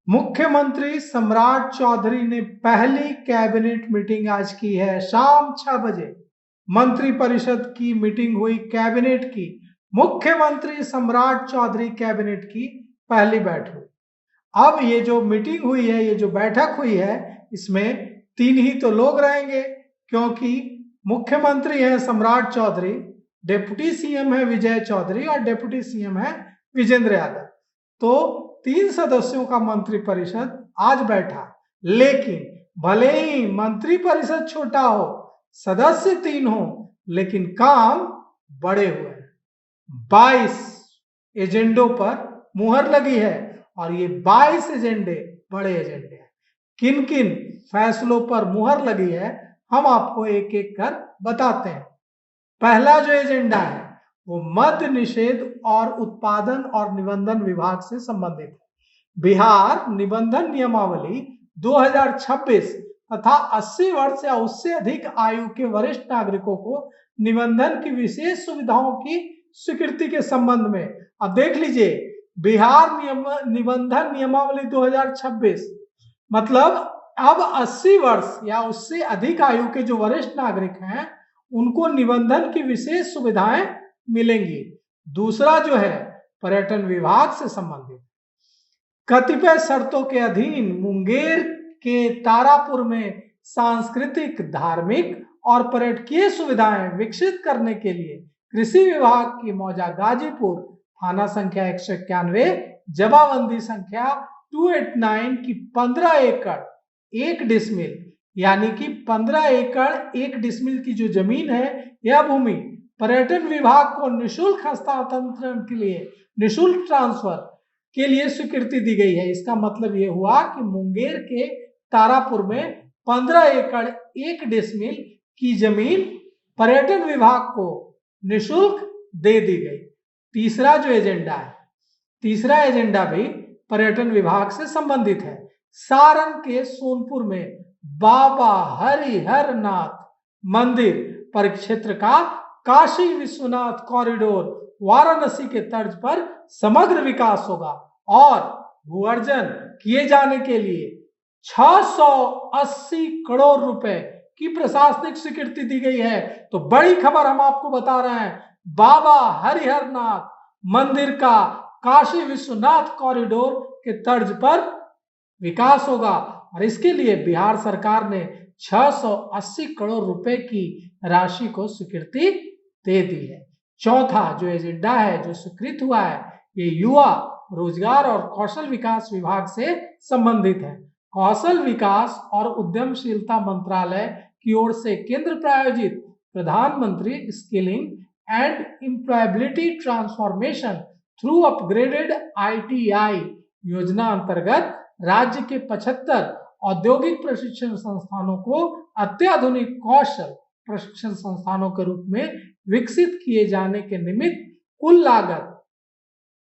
मुख्यमंत्री सम्राट चौधरी ने पहली कैबिनेट मीटिंग आज की है। शाम 6 बजे मंत्रिपरिषद की मीटिंग हुई कैबिनेट की। मुख्यमंत्री सम्राट चौधरी कैबिनेट की पहली बैठक। अब ये जो मीटिंग हुई है, ये जो बैठक हुई है, इसमें 3 ही तो लोग रहेंगे, क्योंकि मुख्यमंत्री है सम्राट चौधरी, डिप्टी सीएम है विजय चौधरी और डिप्टी सीएम है विजेंद्र यादव। तो 3 सदस्यों का मंत्रिपरिषद आज बैठा। लेकिन भले ही मंत्रिपरिषद छोटा हो, सदस्य 3 हो, लेकिन काम बड़े हुए हैं। 22 एजेंडों पर मुहर लगी है और ये 22 एजेंडे बड़े एजेंडे हैं। किन किन फैसलों पर मुहर लगी है, हम आपको एक एक कर बताते हैं। पहला जो एजेंडा है वो मद्य निषेध और उत्पादन और निबंधन विभाग से संबंधित है। बिहार निबंधन नियमावली 2026 तथा 80 वर्ष या उससे अधिक आयु के वरिष्ठ नागरिकों को निबंधन की विशेष सुविधाओं की स्वीकृति के संबंध में। अब देख लीजिए, बिहार निबंधन नियमावली 2026 मतलब अब 80 वर्ष या उससे अधिक आयु के जो वरिष्ठ नागरिक हैं उनको निबंधन की विशेष सुविधाएं मिलेंगी। दूसरा जो है पर्यटन विभाग से संबंधित, कतिपय शर्तों के अधीन मुंगेर के तारापुर में सांस्कृतिक, धार्मिक और पर्यटकीय सुविधाएं विकसित करने के लिए कृषि विभाग की मौजा गाजीपुर थाना संख्या 191 जमाबंदी संख्या 289 की 15 एकड़ 1 डिसमिल यानी कि 15 एकड़ 1 डिसमिल की जो जमीन है, यह भूमि पर्यटन विभाग को निःशुल्क हस्तांतरण के लिए, निःशुल्क ट्रांसफर के लिए स्वीकृति दी गई है। इसका मतलब यह हुआ कि मुंगेर के तारापुर में 15 एकड़ 1 डिसमिल की जमीन पर्यटन विभाग को निःशुल्क दे दी गई। तीसरा जो एजेंडा है, तीसरा एजेंडा भी पर्यटन विभाग से संबंधित है। सारण के सोनपुर में बाबा हरिहर नाथ मंदिर परिक्षेत्र का काशी विश्वनाथ कॉरिडोर वाराणसी के तर्ज पर समग्र विकास होगा और भूअर्जन किए जाने के लिए 680 करोड़ रुपए की प्रशासनिक स्वीकृति दी गई है। तो बड़ी खबर हम आपको बता रहे हैं, बाबा हरिहर नाथ मंदिर का काशी विश्वनाथ कॉरिडोर के तर्ज पर विकास होगा और इसके लिए बिहार सरकार ने 680 करोड़ रुपए की राशि को स्वीकृति दे दी है। चौथा जो एजेंडा है, जो स्वीकृत हुआ है, ये युवा रोजगार और कौशल विकास विभाग से संबंधित है। कौशल विकास और उद्यमशीलता मंत्रालय की ओर से केंद्र प्रायोजित प्रधानमंत्री skilling and employability transformation through upgraded ITI योजना अंतर्गत राज्य के 75 औद्योगिक प्रशिक्षण संस्थानों को अत्याधुनिक कौशल प्रशिक्षण संस्थानों के रूप में विकसित किए जाने के निमित्त कुल लागत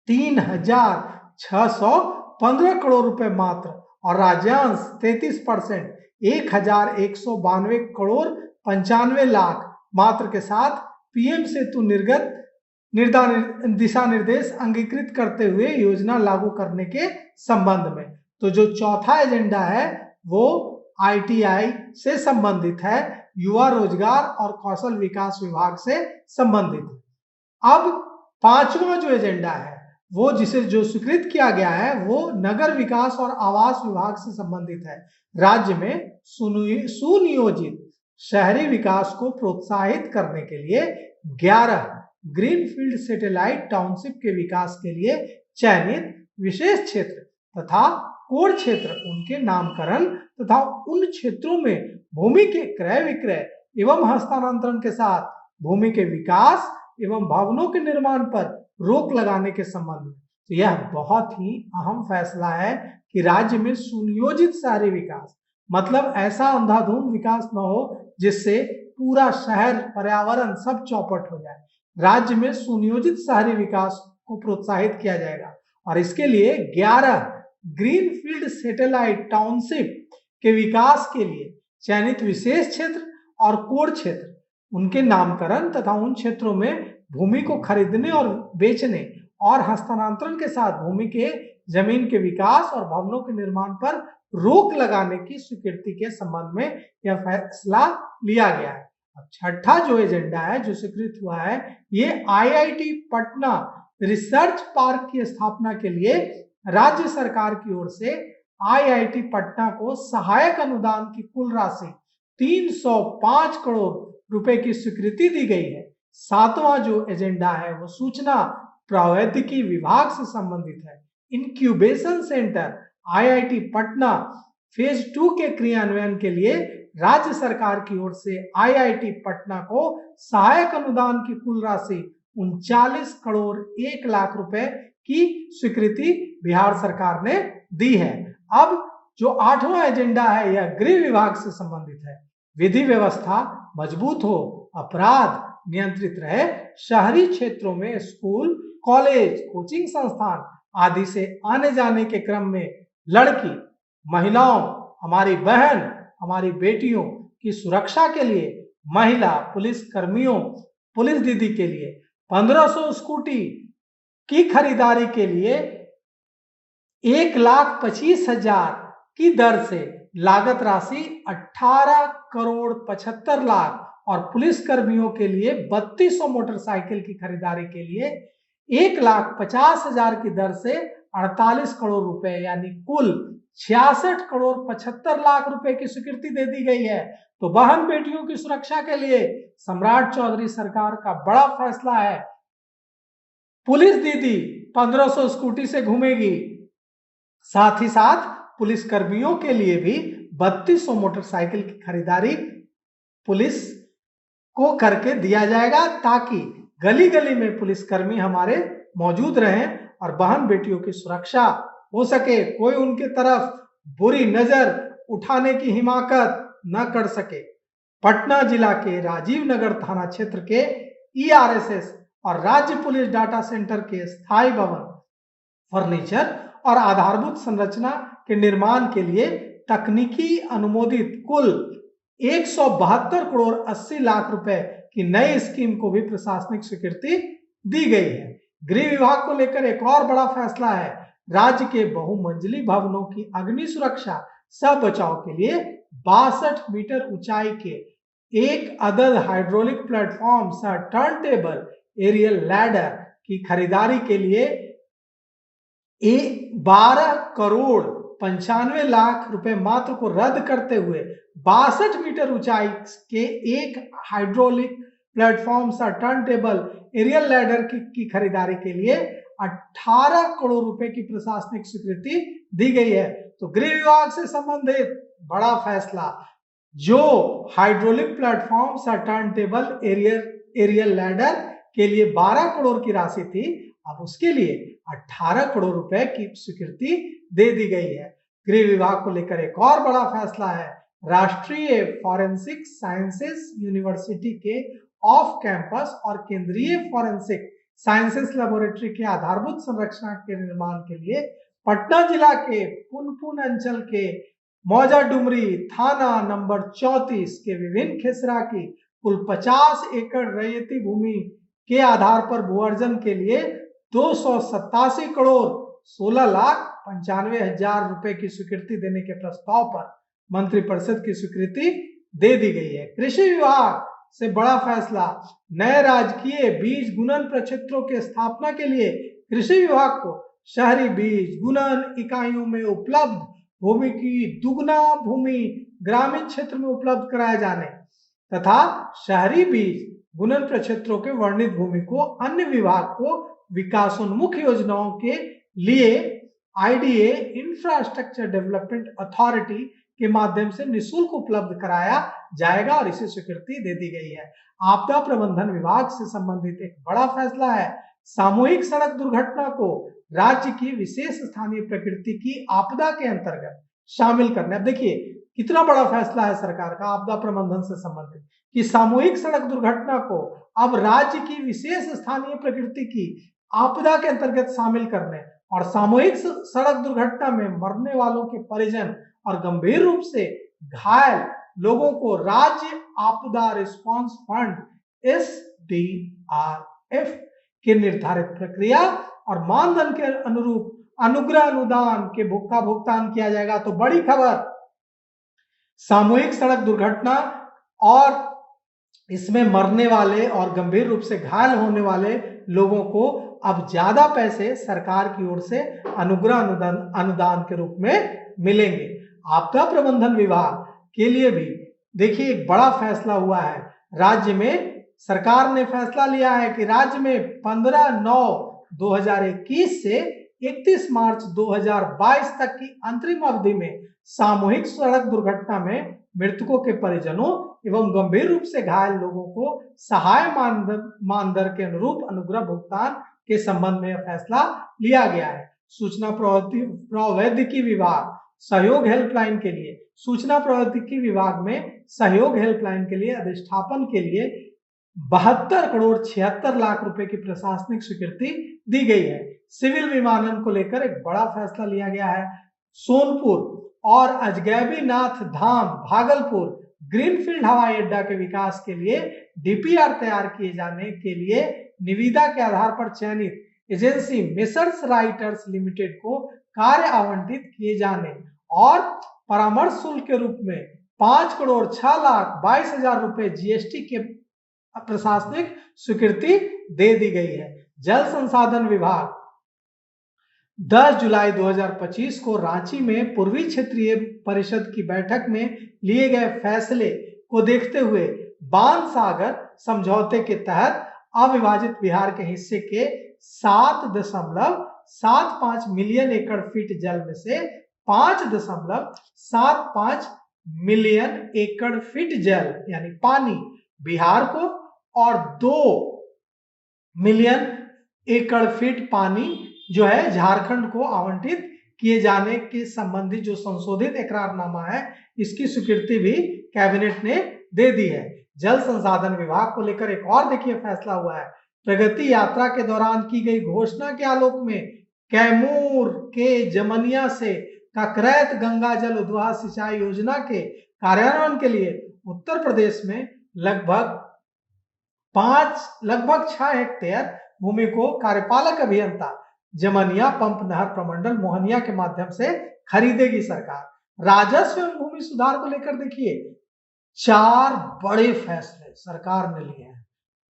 3,615 करोड़ रुपए मात्र और राज्यांश 33% 1,192 करोड़ 95 लाख मात्र के साथ PM सेतु निर्गत दिशा निर्देश अंगीकृत करते हुए योजना लागू करने के संबंध में। तो जो चौथा एजेंडा है वो ITI से संबंधित है, युवा रोजगार और कौशल विकास विभाग से संबंधित है। अब पांचवा जो एजेंडा है वो जिसे जो स्वीकृत किया गया है वो नगर विकास और आवास विभाग से संबंधित है। राज्य में सुनियोजित शहरी विकास को प्रोत्साहित करने के लिए 11 ग्रीनफील्ड सैटेलाइट टाउनशिप के विकास के लिए चयनित विशेष क्षेत्र तथा कोर क्षेत्र, उनके नामकरण तथा उन क्षेत्रों में भूमि के क्रय विक्रय एवं हस्तांतरण के साथ भूमि के विकास एवं भवनों के निर्माण पर रोक लगाने के संबंध में। तो यह बहुत ही अहम फैसला है कि राज्य में सुनियोजित शहरी विकास, मतलब ऐसा अंधाधुंध विकास न हो जिससे पूरा शहर, पर्यावरण सब चौपट हो जाए। राज्य में सुनियोजित शहरी विकास को प्रोत्साहित किया जाएगा और इसके लिए 11 ग्रीनफील्ड सैटेलाइट टाउनशिप के विकास के लिए चयनित विशेष क्षेत्र और कोर क्षेत्र, उनके नामकरण तथा उन क्षेत्रों में भूमि को खरीदने और बेचने और हस्तांतरण के साथ भूमि के जमीन के विकास और भवनों के निर्माण पर रोक लगाने की स्वीकृति के संबंध में यह फैसला लिया गया है। अब छठा जो एजेंडा है जो स्वीकृत हुआ है, ये आईआईटी पटना रिसर्च पार्क की स्थापना के लिए राज्य सरकार की ओर से आईआईटी पटना को सहायक अनुदान की कुल राशि 305 करोड़ रुपए की स्वीकृति दी गई है। सातवां जो एजेंडा है वो सूचना प्रौद्योगिकी विभाग से संबंधित है। Incubation centre IIT Patna phase 2 के क्रियान्वयन के लिए राज्य सरकार की ओर से आईआईटी पटना को सहायक अनुदान की कुल राशि 39 करोड़ 1 लाख रुपए की स्वीकृति बिहार सरकार ने दी है। अब जो आठवां एजेंडा है यह गृह विभाग से संबंधित है। विधि व्यवस्था मजबूत हो, अपराध नियंत्रित रहे, शहरी क्षेत्रों में स्कूल, कॉलेज, कोचिंग संस्थान आदि से आने जाने के क्रम में लड़की, महिलाओं, हमारी बहन, हमारी बेटियों की सुरक्षा के लिए महिला पुलिस कर्मियों, पुलिस दीदी के लिए 1500 स्कूटी की खरीदारी के लिए 1,25,000 की दर से लागत राशि 18 करोड़ 75 लाख और पुलिस कर्मियों के लिए 3200 मोटरसाइकिल की खरीदारी के लिए 1,50,000 की दर से 48 करोड़ रुपए यानी कुल 66 करोड़ 75 लाख रुपए की स्वीकृति दे दी गई है। तो बहन बेटियों की सुरक्षा के लिए सम्राट चौधरी सरकार का बड़ा फैसला है। पुलिस दीदी 1500 स्कूटी से घूमेगी, साथ ही साथ पुलिस कर्मियों के लिए भी 3200 मोटरसाइकिल की खरीदारी पुलिस को करके दिया जाएगा ताकि गली गली में पुलिसकर्मी हमारे मौजूद रहें और बहन बेटियों की सुरक्षा हो सके, कोई उनके तरफ बुरी नजर उठाने की हिमाकत न कर सके। पटना जिला के राजीव नगर थाना क्षेत्र के ईआरएसएस और राज्य पुलिस डाटा सेंटर के स्थायी भवन, फर्नीचर और आधारभूत संरचना के निर्माण के लिए तकनीकी अनुमोदित कुल 172 करोड़ 80 लाख रुपए की नई स्कीम को भी प्रशासनिक स्वीकृति दी गई है। गृह विभाग को लेकर एक और बड़ा फैसला है। राज्य के बहुमंजिली भवनों की अग्नि सुरक्षा सह बचाव के लिए 62 मीटर ऊंचाई के एक अदद हाइड्रोलिक प्लेटफॉर्म सह टर्न टेबल एरियल लैडर की खरीदारी के लिए 12 करोड़ 95 लाख रुपए मात्र को रद्द करते हुए 62 मीटर ऊंचाई के एक हाइड्रोलिक प्लेटफॉर्म सा टर्न टेबल एरियल लैडर की खरीदारी के लिए 18 करोड़ रुपए की प्रशासनिक स्वीकृति दी गई है। तो गृह विभाग से संबंधित बड़ा फैसला, जो हाइड्रोलिक प्लेटफॉर्म सा टर्न टेबल एरियल लैडर के लिए 12 करोड़ की राशि थी, अब उसके लिए 18 करोड़ रुपए की स्वीकृति दे दी गई है। गृह विभाग को लेकर एक और बड़ा फैसला है। राष्ट्रीय फॉरेंसिक साइंसेस यूनिवर्सिटी के ऑफ कैंपस और केंद्रीय फॉरेंसिक साइंसेस लेबोरेटरी के आधारभूत संरचना के निर्माण के लिए पटना जिला के पुनपुन अंचल के मौजा डुमरी थाना नंबर 34 के विभिन्न खेसरा की कुल 50 एकड़ रैयती भूमि के आधार पर भू अर्जन के लिए 287 करोड़ 16 लाख 95 हजार रुपए की स्वीकृति देने के प्रस्ताव पर मंत्रिपरिषद की स्वीकृति दे दी गई है। कृषि विभाग से बड़ा फैसला, नए राजकीय बीज गुणन प्रक्षेत्रों के स्थापना के लिए कृषि विभाग को शहरी बीज गुणन इकाइयों में उपलब्ध भूमि की दुगना भूमि ग्रामीण क्षेत्र में उपलब्ध कराए जाने तथा शहरी बीज गुणन प्रक्षेत्रों के वर्णित भूमि को अन्य विभाग को विकासोन्मुख योजनाओं के लिए आईडीए इंफ्रास्ट्रक्चर डेवलपमेंट अथॉरिटी के माध्यम से निःशुल्क उपलब्ध कराया जाएगा और इसे स्वीकृति दे दी गई है। आपदा प्रबंधन विभाग से संबंधित एक बड़ा फैसला है। सामूहिक सड़क दुर्घटना को राज्य की विशेष स्थानीय प्रकृति की आपदा के अंतर्गत शामिल करने। अब देखिए कितना बड़ा फैसला है सरकार का आपदा प्रबंधन से संबंधित कि सामूहिक सड़क दुर्घटना को अब राज्य की विशेष स्थानीय प्रकृति की आपदा के अंतर्गत शामिल करने और सामूहिक सड़क दुर्घटना में मरने वालों के परिजन और गंभीर रूप से घायल लोगों को राज्य आपदा रिस्पांस फंड एसडीआरएफ के निर्धारित प्रक्रिया और मानदंड के अनुरूप अनुग्रह अनुदान के का भुगतान किया जाएगा। तो बड़ी खबर, सामूहिक सड़क दुर्घटना और इसमें मरने वाले और गंभीर रूप से घायल होने वाले लोगों को अब ज्यादा पैसे सरकार की ओर से अनुग्रह अनुदान के रूप में मिलेंगे। आपदा प्रबंधन विभाग के लिए भी देखिए एक बड़ा फैसला हुआ है। राज्य में सरकार ने फैसला लिया है कि राज्य में 15/9/2021 से 31 मार्च 2022 तक की अंतरिम अवधि में सामूहिक सड़क दुर्घटना में मृतकों के परिजनों एवं गंभीर रूप से घायल लोगों को सहाय मानदर के अनुरूप अनुग्रह भुगतान के संबंध में फैसला लिया गया है। सूचना प्रौद्योगिकी विभाग सहयोग हेल्पलाइन के लिए, सूचना प्रौद्योगिकी विभाग में सहयोग हेल्पलाइन के लिए अधिष्ठापन के लिए 72,76,00,000 रुपए की प्रशासनिक स्वीकृति दी गई है। सिविल विमानन को लेकर एक बड़ा फैसला लिया गया है। सोनपुर और अजगैबीनाथ धाम भागलपुर ग्रीनफील्ड हवाई अड्डा के विकास के लिए डीपीआर तैयार किए जाने के लिए निविदा के आधार पर चयनित एजेंसी मेसर्स राइटर्स लिमिटेड को कार्य आवंटित किए जाने और परामर्श शुल्क के रूप में 5,06,22,000 रुपए जीएसटी के प्रशासनिक स्वीकृति दे दी गई है। जल संसाधन विभाग 10 जुलाई 2025 को रांची में पूर्वी क्षेत्रीय परिषद की बैठक में लिए गए फैसले को देखते हुए बाणसागर समझौते के तहत अविभाजित बिहार के हिस्से के 7.75 मिलियन एकड़ फीट जल में से 5.75 मिलियन एकड़ फीट जल यानी पानी बिहार को और 2 मिलियन एकड़ फीट पानी जो है झारखंड को आवंटित किए जाने के संबंधी जो संशोधित इकरारनामा है इसकी स्वीकृति भी कैबिनेट ने दे दी है। जल संसाधन विभाग को लेकर एक और देखिए फैसला हुआ है। प्रगति यात्रा के दौरान की गई घोषणा के आलोक में कैमूर के जमनिया से ककरैत गंगा जल उद्वाह सिंचाई योजना के कार्यान्वयन के लिए उत्तर प्रदेश में लगभग 6 हेक्टेयर भूमि को कार्यपालक अभियंता जमनिया पंप नहर प्रमंडल मोहनिया के माध्यम से खरीदेगी सरकार। राजस्व एवं भूमि सुधार को लेकर देखिए 4 बड़े फैसले सरकार ने लिए हैं।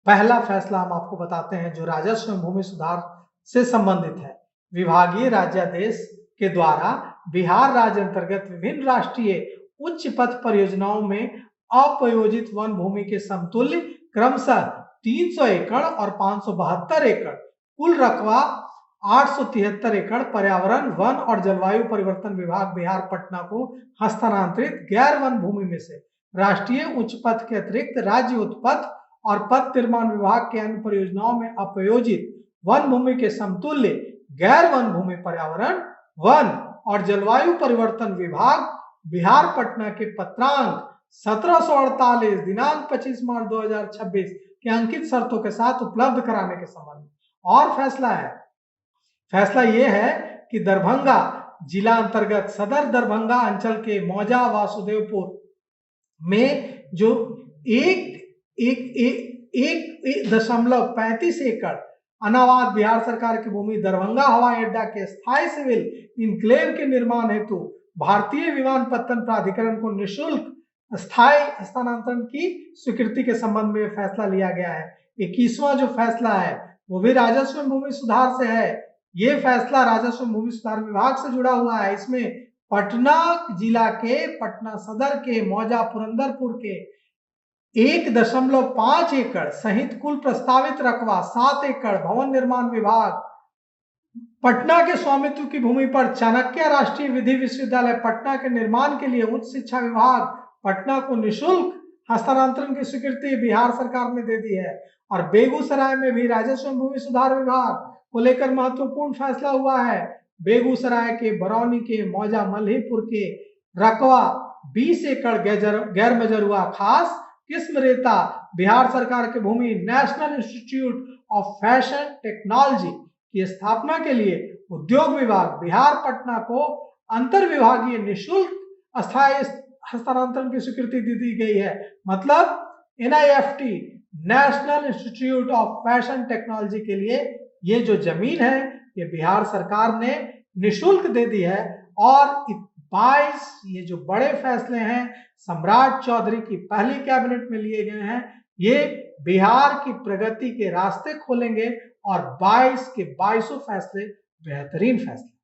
पहला फैसला हम आपको बताते हैं जो राजस्व एवं भूमि सुधार से संबंधित है। विभागीय राज्यादेश के द्वारा बिहार राज्य अंतर्गत विभिन्न राष्ट्रीय उच्च पथ परियोजनाओं में अपयोजित वन भूमि के समतुल्य क्रमशः 300 एकड़ और 572 एकड़ कुल रकबा 873 एकड़ पर्यावरण वन और जलवायु परिवर्तन विभाग बिहार पटना को हस्तांतरित गैर वन भूमि में से राष्ट्रीय उच्च पथ के अतिरिक्त राज्य उत्पथ और पथ निर्माण विभाग के अन्य परियोजनाओं में अपयोजित वन भूमि के समतुल्य गैर वन भूमि पर्यावरण वन और जलवायु परिवर्तन विभाग बिहार पटना के पत्रांक 1748 दिनांक 25 मार्च 2026 के अंकित शर्तों के साथ उपलब्ध कराने के संबंध में और फैसला यह है कि दरभंगा जिला अंतर्गत सदर दरभंगा अंचल के मौजा वासुदेवपुर में जो 1.35 एकड़ अनावाद बिहार सरकार की भूमि दरभंगा हवाई अड्डा के स्थायी सिविल इनक्लेव के निर्माण हेतु भारतीय विमानपत्तन प्राधिकरण को निःशुल्क स्थायी हस्तांतरण की स्वीकृति के संबंध में फैसला लिया गया है। 21वां जो फैसला है वो भी राजस्व एवं भूमि सुधार से है। ये फैसला राजस्व एवं भूमि सुधार विभाग से जुड़ा हुआ है। इसमें पटना जिला के पटना सदर के मौजा पुरंदरपुर के 1.5 एकड़ सहित कुल प्रस्तावित रकबा 7 एकड़ भवन निर्माण विभाग पटना के स्वामित्व की भूमि पर चाणक्य राष्ट्रीय विधि विश्वविद्यालय पटना के निर्माण के लिए उच्च शिक्षा विभाग पटना को निःशुल्क हस्तांतरण की स्वीकृति बिहार सरकार ने दे दी है। और बेगूसराय में भी राजस्व एवं भूमि सुधार विभाग को लेकर महत्वपूर्ण फैसला हुआ है। बेगूसराय के बरौनी के मौजा मल्हीपुर के रकबा 20 एकड़ गैर मजरूआ खास किस्म रेता बिहार सरकार की भूमि National Institute of Fashion Technology की स्थापना के लिए उद्योग विभाग बिहार पटना को अंतर विभागीय निःशुल्क अस्थायी हस्तांतरण की स्वीकृति दी गई है। मतलब NIFT national Institute of Fashion technology के लिए ये जो जमीन है ये बिहार सरकार ने निशुल्क दे दी है। और 22 ये जो बड़े फैसले हैं सम्राट चौधरी की पहली कैबिनेट में लिए गए हैं, ये बिहार की प्रगति के रास्ते खोलेंगे और 22 के 22 फैसले बेहतरीन फैसले।